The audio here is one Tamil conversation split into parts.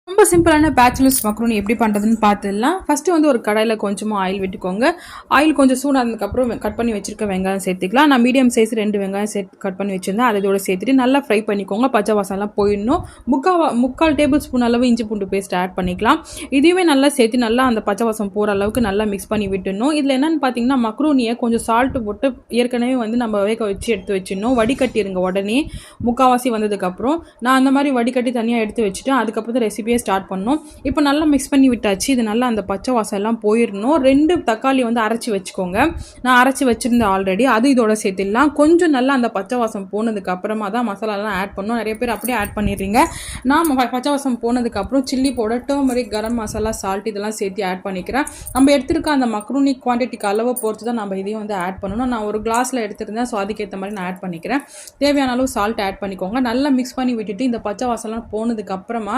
ரொம்ப சிம்பிளான பேச்சுலர்ஸ் மக்ரூனி எப்படி பண்ணுறதுன்னு பார்த்துடலாம். ஃபஸ்ட்டு வந்து ஒரு கடாயில் கொஞ்சமாக ஆயில் விட்டுக்கோங்க. ஆயில் கொஞ்சம் சூடானதுக்கப்புறம் கட் பண்ணி வச்சுருக்க வெங்காயம் சேர்த்துக்கலாம். நான் மீடியம் சைஸ் 2 வெங்காயம் கட் பண்ணி வச்சுருந்தேன். அதை இதோட சேர்த்துட்டு நல்லா ஃப்ரை பண்ணிக்கோங்க. பச்சை வாசம்லாம் போயிடணும். முக்கால் டேபிள் ஸ்பூன் அளவு இஞ்சி பூண்டு பேஸ்ட் ஆட் பண்ணிக்கலாம். இதையுமே நல்லா சேர்த்து நல்லா அந்த பச்சை வாசம் போகிற அளவுக்கு நல்லா மிக்ஸ் பண்ணி விட்டுடணும். இதில் என்னென்னு பார்த்தீங்கன்னா மக்ரூனியை கொஞ்சம் சால்ட்டு போட்டு ஏற்கனவே வந்து நம்ம வேக வச்சு எடுத்து வச்சிடணும். வடிகட்டிடுங்க உடனே முக்கால்வாசி வந்ததுக்கப்புறம். நான் அந்த மாதிரி வடிகட்டி தனியாக எடுத்து வச்சுட்டு அதுக்கப்புறம் ரெசிபியை ஸ்டார்ட் பண்ணோம். இப்போ நல்லா மிக்ஸ் பண்ணி விட்டாச்சு. இது நல்லா அந்த பச்சை வாசம் எல்லாம் போயிடணும். 2 தக்காளி வந்து அரைச்சி வச்சுக்கோங்க. நான் அரைச்சி வச்சிருந்தேன் ஆல்ரெடி. அது இதோட சேர்த்துடலாம். கொஞ்சம் நல்லா அந்த பச்சை வாசம் போனதுக்கு அப்புறமா தான் மசாலாலாம் ஆட் பண்ணோம். நிறைய பேர் அப்படியே ஆட் பண்ணிடுறீங்க. நான் பச்சை வாசம் போனதுக்கப்புறம் chilli powder, turmeric, garam masala, salt இதெல்லாம் சேர்த்து ஆட் பண்ணிக்கிறேன். நம்ம எடுத்துருக்க அந்த மக்ரூனி குவான்டிட்டிக்கு அளவை பொறுத்து தான் நம்ம இதையும் வந்து ஆட் பண்ணணும். நான் ஒரு கிளாஸில் எடுத்துருந்தேன். ஸோ அதுக்கேற்ற மாதிரி நான் ஆட் பண்ணிக்கிறேன். தேவையான அளவு சால்ட் ஆட் பண்ணிக்கோங்க. நல்லா மிக்ஸ் பண்ணி விட்டுட்டு இந்த பச்சை வாசம்லாம் போனதுக்கு அப்புறமா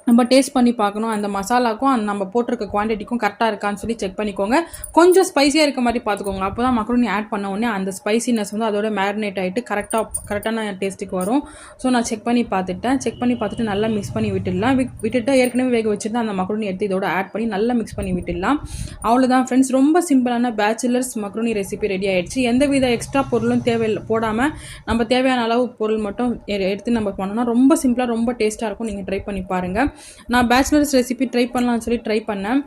நம்ம டேஸ்ட் பண்ணி பார்க்கணும். அந்த மசாலாக்கும் அந்த நம்ம போட்டிருக்க குவான்டிட்டிக்கும் கரெக்டாக இருக்கான்னு சொல்லி செக் பண்ணிக்கோங்க. கொஞ்சம் ஸ்பைஸியாக இருக்க மாதிரி பார்த்துக்கோங்க. அப்போ தான் மக்ரூனி ஆட் பண்ண உடனே அந்த ஸ்பைசினஸ் வந்து அதோட மேரினேட் ஆகிட்டு கரெக்டான டேஸ்ட்டுக்கு வரும். ஸோ நான் செக் பண்ணி பார்த்துட்டு நல்லா மிக்ஸ் பண்ணி விட்டுடலாம். விட்டுட்டு ஏற்கனவே வேக வச்சுட்டு அந்த மக்ரூனி எடுத்து இதோட ஆட் பண்ணி நல்லா மிக்ஸ் பண்ணி விட்டுடலாம். அவ்வளோதான் ஃப்ரெண்ட்ஸ், ரொம்ப சிம்பிளான பேச்சுலர்ஸ் மக்ரூனி ரெசிபி ரெடி ஆகிடுச்சு. எந்தவித எக்ஸ்ட்ரா பொருளும் போடாமல் நம்ம தேவையான அளவு பொருள் மட்டும் எடுத்து நம்ம பண்ணோம்னா ரொம்ப சிம்பிளாக ரொம்ப டேஸ்ட்டாக இருக்கும். நீங்கள் ட்ரை பண்ணி பாருங்கள். நான் பேச்சுலர்ஸ் ரெசிபி ட்ரை பண்ணலாம்னு சொல்லி ட்ரை பண்ணேன்.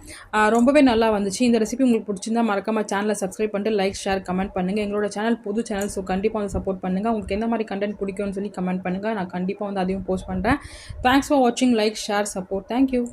ரொம்பவே நல்லா வந்துச்சு. இந்த ரெசிபி உங்களுக்கு பிடிச்சிருந்தா மறக்காம சேனலை சப்ஸ்கிரைப் பண்ணிட்டு லைக், ஷேர், கமெண்ட் பண்ணுங்கள். எங்களோட சேனல் புது சேனல், ஸோ கண்டிப்பாக வந்து சப்போர்ட் பண்ணுங்கள். உங்களுக்கு எந்த மாதிரி கண்டென்ட் பிடிக்கும்னு சொல்லி கமெண்ட் பண்ணுங்கள். நான் கண்டிப்பாக வந்து அதையும் போஸ்ட் பண்ணுறேன். தேங்க்ஸ் ஃபார் வாட்சிங். Like, share, support. தேங்க்யூ.